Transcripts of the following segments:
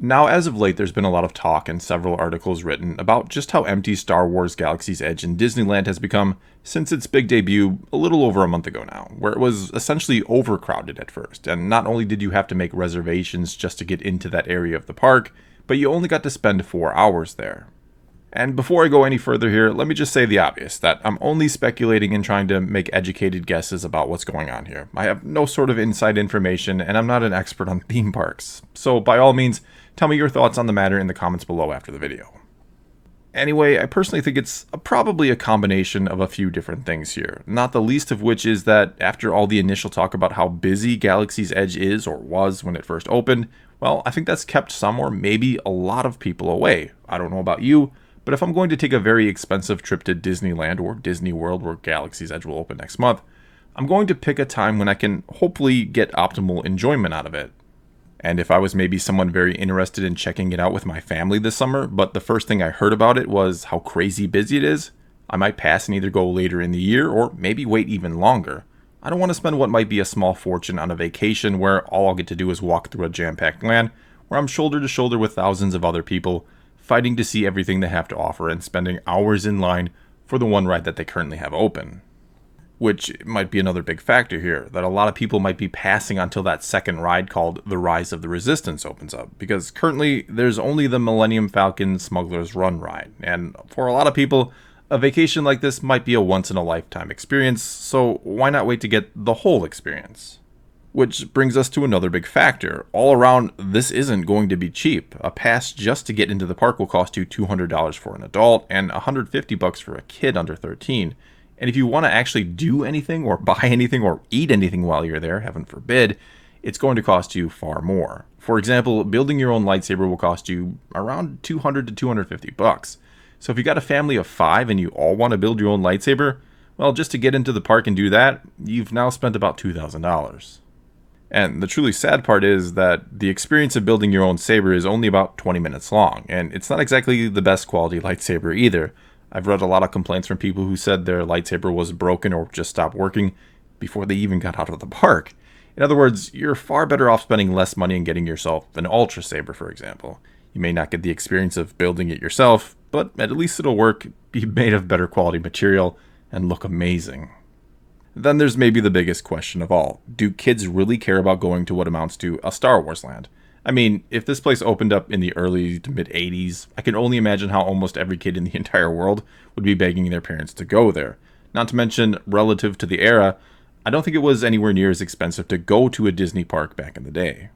Now, as of late, there's been a lot of talk and several articles written about just how empty Star Wars Galaxy's Edge in Disneyland has become since its big debut a little over a month ago now, where it was essentially overcrowded at first, and not only did you have to make reservations just to get into that area of the park, but you only got to spend 4 hours there. And before I go any further here, let me just say the obvious, that I'm only speculating and trying to make educated guesses about what's going on here. I have no sort of inside information, and I'm not an expert on theme parks. So by all means, tell me your thoughts on the matter in the comments below after the video. Anyway, I personally think it's probably a combination of a few different things here, not the least of which is that after all the initial talk about how busy Galaxy's Edge is or was when it first opened, well, I think that's kept some or maybe a lot of people away. I don't know about you, but if I'm going to take a very expensive trip to Disneyland or Disney World where Galaxy's Edge will open next month, I'm going to pick a time when I can hopefully get optimal enjoyment out of it. And if I was maybe someone very interested in checking it out with my family this summer, but the first thing I heard about it was how crazy busy it is, I might pass and either go later in the year or maybe wait even longer. I don't want to spend what might be a small fortune on a vacation where all I'll get to do is walk through a jam-packed land where I'm shoulder to shoulder with thousands of other people fighting to see everything they have to offer and spending hours in line for the one ride that they currently have open. Which might be another big factor here, that a lot of people might be passing until that second ride called The Rise of the Resistance opens up, because currently there's only the Millennium Falcon Smuggler's Run ride, and for a lot of people, a vacation like this might be a once-in-a-lifetime experience, so why not wait to get the whole experience? Which brings us to another big factor. All around, this isn't going to be cheap. A pass just to get into the park will cost you $200 for an adult and $150 for a kid under 13. And if you want to actually do anything or buy anything or eat anything while you're there, heaven forbid, it's going to cost you far more. For example, building your own lightsaber will cost you around $200 to $250. So if you got a family of 5 and you all want to build your own lightsaber, well, just to get into the park and do that, you've now spent about $2,000. And the truly sad part is that the experience of building your own saber is only about 20 minutes long, and it's not exactly the best quality lightsaber either. I've read a lot of complaints from people who said their lightsaber was broken or just stopped working before they even got out of the park. In other words, you're far better off spending less money and getting yourself an Ultra Saber, for example. You may not get the experience of building it yourself, but at least it'll work, be made of better quality material, and look amazing. Then there's maybe the biggest question of all. Do kids really care about going to what amounts to a Star Wars land? I mean, if this place opened up in the early to mid 80s, I can only imagine how almost every kid in the entire world would be begging their parents to go there. Not to mention, relative to the era, I don't think it was anywhere near as expensive to go to a Disney park back in the day.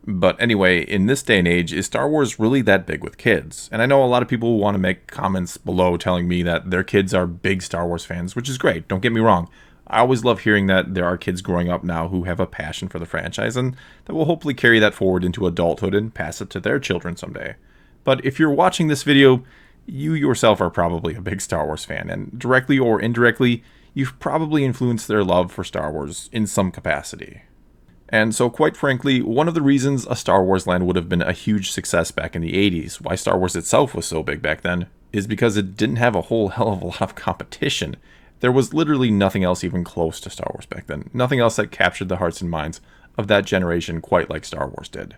But anyway, in this day and age, is Star Wars really that big with kids? And I know a lot of people want to make comments below telling me that their kids are big Star Wars fans, which is great, don't get me wrong. I always love hearing that there are kids growing up now who have a passion for the franchise and that will hopefully carry that forward into adulthood and pass it to their children someday. But if you're watching this video, you yourself are probably a big Star Wars fan, and directly or indirectly, you've probably influenced their love for Star Wars in some capacity. And so quite frankly, one of the reasons a Star Wars land would have been a huge success back in the 80s, why Star Wars itself was so big back then, is because it didn't have a whole hell of a lot of competition. There was literally nothing else even close to Star Wars back then. Nothing else that captured the hearts and minds of that generation quite like Star Wars did.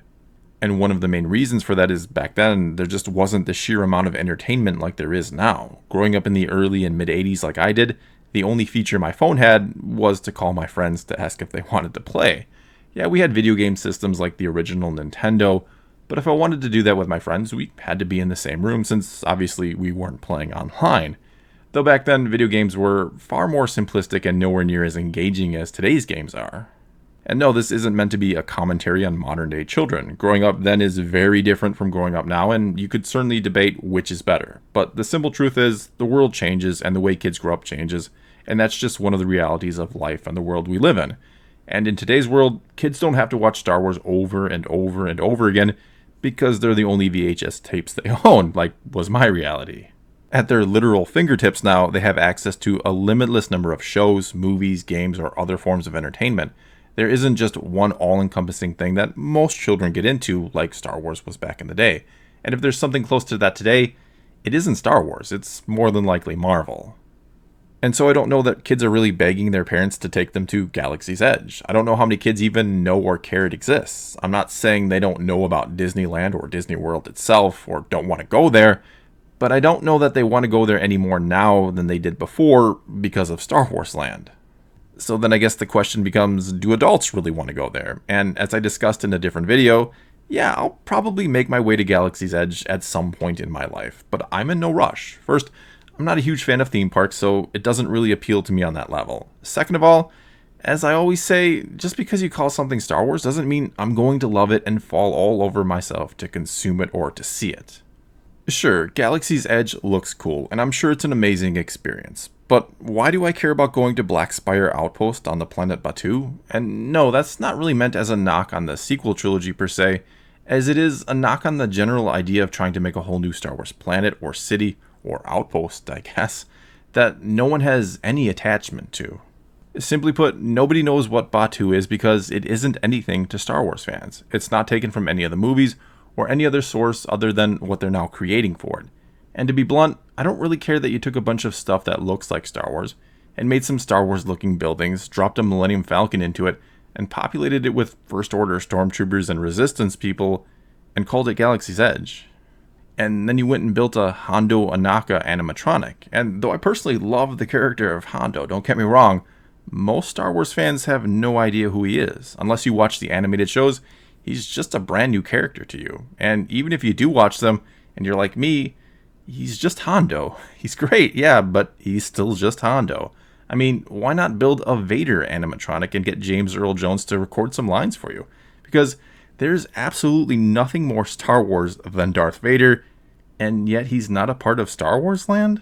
And one of the main reasons for that is back then, there just wasn't the sheer amount of entertainment like there is now. Growing up in the early and mid 80s like I did, the only feature my phone had was to call my friends to ask if they wanted to play. Yeah, we had video game systems like the original Nintendo, but if I wanted to do that with my friends, we had to be in the same room since obviously we weren't playing online. Though back then, video games were far more simplistic and nowhere near as engaging as today's games are. And no, this isn't meant to be a commentary on modern day children. Growing up then is very different from growing up now, and you could certainly debate which is better. But the simple truth is, the world changes and the way kids grow up changes, and that's just one of the realities of life and the world we live in. And in today's world, kids don't have to watch Star Wars over and over and over again because they're the only VHS tapes they own, like was my reality. At their literal fingertips now, they have access to a limitless number of shows, movies, games, or other forms of entertainment. There isn't just one all-encompassing thing that most children get into, like Star Wars was back in the day. And if there's something close to that today, it isn't Star Wars, it's more than likely Marvel. And so I don't know that kids are really begging their parents to take them to Galaxy's Edge. I don't know how many kids even know or care it exists. I'm not saying they don't know about Disneyland or Disney World itself or don't want to go there, but I don't know that they want to go there any more now than they did before because of Star Wars Land. So then I guess the question becomes, do adults really want to go there? And as I discussed in a different video, yeah, I'll probably make my way to Galaxy's Edge at some point in my life, but I'm in no rush. First, I'm not a huge fan of theme parks, so it doesn't really appeal to me on that level. Second of all, as I always say, just because you call something Star Wars doesn't mean I'm going to love it and fall all over myself to consume it or to see it. Sure, Galaxy's Edge looks cool, and I'm sure it's an amazing experience. But why do I care about going to Black Spire Outpost on the planet Batuu? And no, that's not really meant as a knock on the sequel trilogy per se, as it is a knock on the general idea of trying to make a whole new Star Wars planet or city, or outpost, I guess, that no one has any attachment to. Simply put, nobody knows what Batuu is because it isn't anything to Star Wars fans. It's not taken from any of the movies or any other source other than what they're now creating for it. And to be blunt, I don't really care that you took a bunch of stuff that looks like Star Wars and made some Star Wars looking buildings, dropped a Millennium Falcon into it, and populated it with First Order stormtroopers and Resistance people, and called it Galaxy's Edge. And then you went and built a Hondo Ohnaka animatronic. And though I personally love the character of Hondo, don't get me wrong, most Star Wars fans have no idea who he is. Unless you watch the animated shows, he's just a brand new character to you. And even if you do watch them, and you're like me, he's just Hondo. He's great, yeah, but he's still just Hondo. I mean, why not build a Vader animatronic and get James Earl Jones to record some lines for you? Because there's absolutely nothing more Star Wars than Darth Vader, and yet he's not a part of Star Wars Land?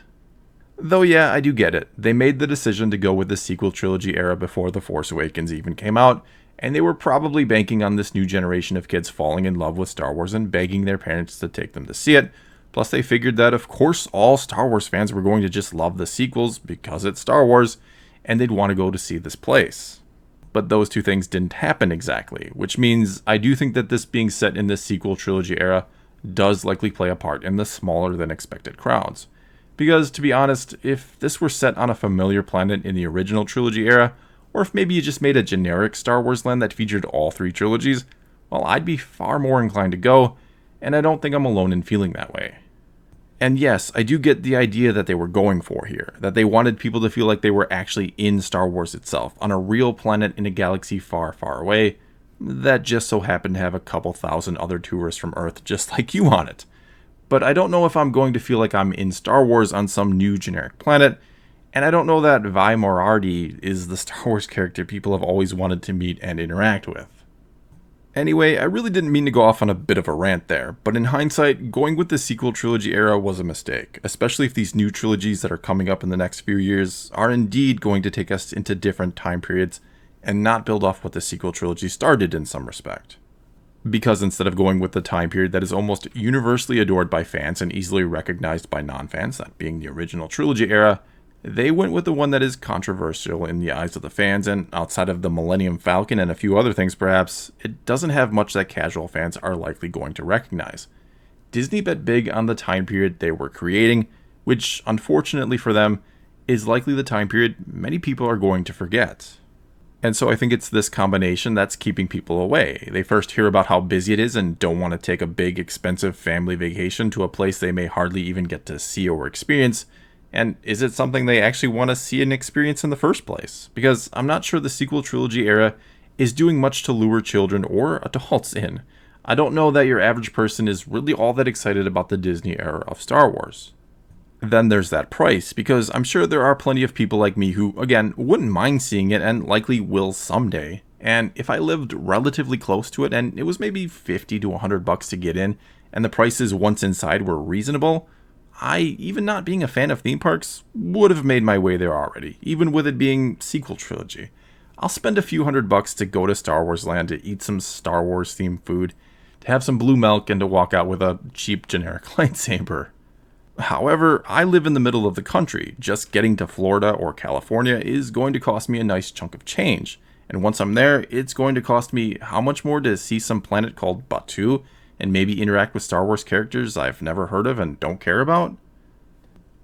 Though yeah, I do get it. They made the decision to go with the sequel trilogy era before The Force Awakens even came out, and they were probably banking on this new generation of kids falling in love with Star Wars and begging their parents to take them to see it. Plus they figured that of course all Star Wars fans were going to just love the sequels because it's Star Wars, and they'd want to go to see this place. But those two things didn't happen exactly, which means I do think that this being set in the sequel trilogy era does likely play a part in the smaller than expected crowds. Because, to be honest, if this were set on a familiar planet in the original trilogy era, or if maybe you just made a generic Star Wars land that featured all three trilogies, well, I'd be far more inclined to go, and I don't think I'm alone in feeling that way. And yes, I do get the idea that they were going for here, that they wanted people to feel like they were actually in Star Wars itself, on a real planet in a galaxy far, far away, that just so happened to have a couple thousand other tourists from Earth just like you on it. But I don't know if I'm going to feel like I'm in Star Wars on some new generic planet, and I don't know that Vi Morarty is the Star Wars character people have always wanted to meet and interact with. Anyway, I really didn't mean to go off on a bit of a rant there, but in hindsight, going with the sequel trilogy era was a mistake, especially if these new trilogies that are coming up in the next few years are indeed going to take us into different time periods and not build off what the sequel trilogy started in some respect. Because instead of going with the time period that is almost universally adored by fans and easily recognized by non-fans, that being the original trilogy era, they went with the one that is controversial in the eyes of the fans, and outside of the Millennium Falcon and a few other things perhaps, it doesn't have much that casual fans are likely going to recognize. Disney bet big on the time period they were creating, which, unfortunately for them, is likely the time period many people are going to forget. And so I think it's this combination that's keeping people away. They first hear about how busy it is and don't want to take a big, expensive family vacation to a place they may hardly even get to see or experience. And is it something they actually want to see and experience in the first place? Because I'm not sure the sequel trilogy era is doing much to lure children or adults in. I don't know that your average person is really all that excited about the Disney era of Star Wars. Then there's that price, because I'm sure there are plenty of people like me who, again, wouldn't mind seeing it and likely will someday. And if I lived relatively close to it and it was maybe $50 to $100 to get in, and the prices once inside were reasonable, I, even not being a fan of theme parks, would have made my way there already, even with it being sequel trilogy. I'll spend a few $100 to go to Star Wars Land to eat some Star Wars themed food, to have some blue milk, and to walk out with a cheap generic lightsaber. However, I live in the middle of the country. Just getting to Florida or California is going to cost me a nice chunk of change. And once I'm there, it's going to cost me how much more to see some planet called Batuu and maybe interact with Star Wars characters I've never heard of and don't care about?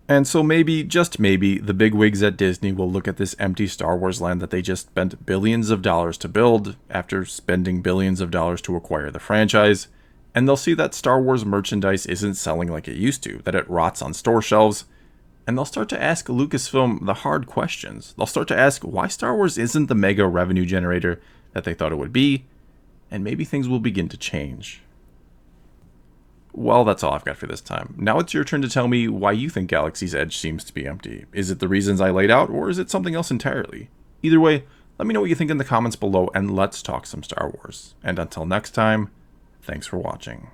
And so maybe, just maybe, the bigwigs at Disney will look at this empty Star Wars land that they just spent billions of dollars to build, after spending billions of dollars to acquire the franchise, and they'll see that Star Wars merchandise isn't selling like it used to, that it rots on store shelves, and they'll start to ask Lucasfilm the hard questions. They'll start to ask why Star Wars isn't the mega revenue generator that they thought it would be, and maybe things will begin to change. Well, that's all I've got for this time. Now it's your turn to tell me why you think Galaxy's Edge seems to be empty. Is it the reasons I laid out, or is it something else entirely? Either way, let me know what you think in the comments below, and let's talk some Star Wars. And until next time, thanks for watching.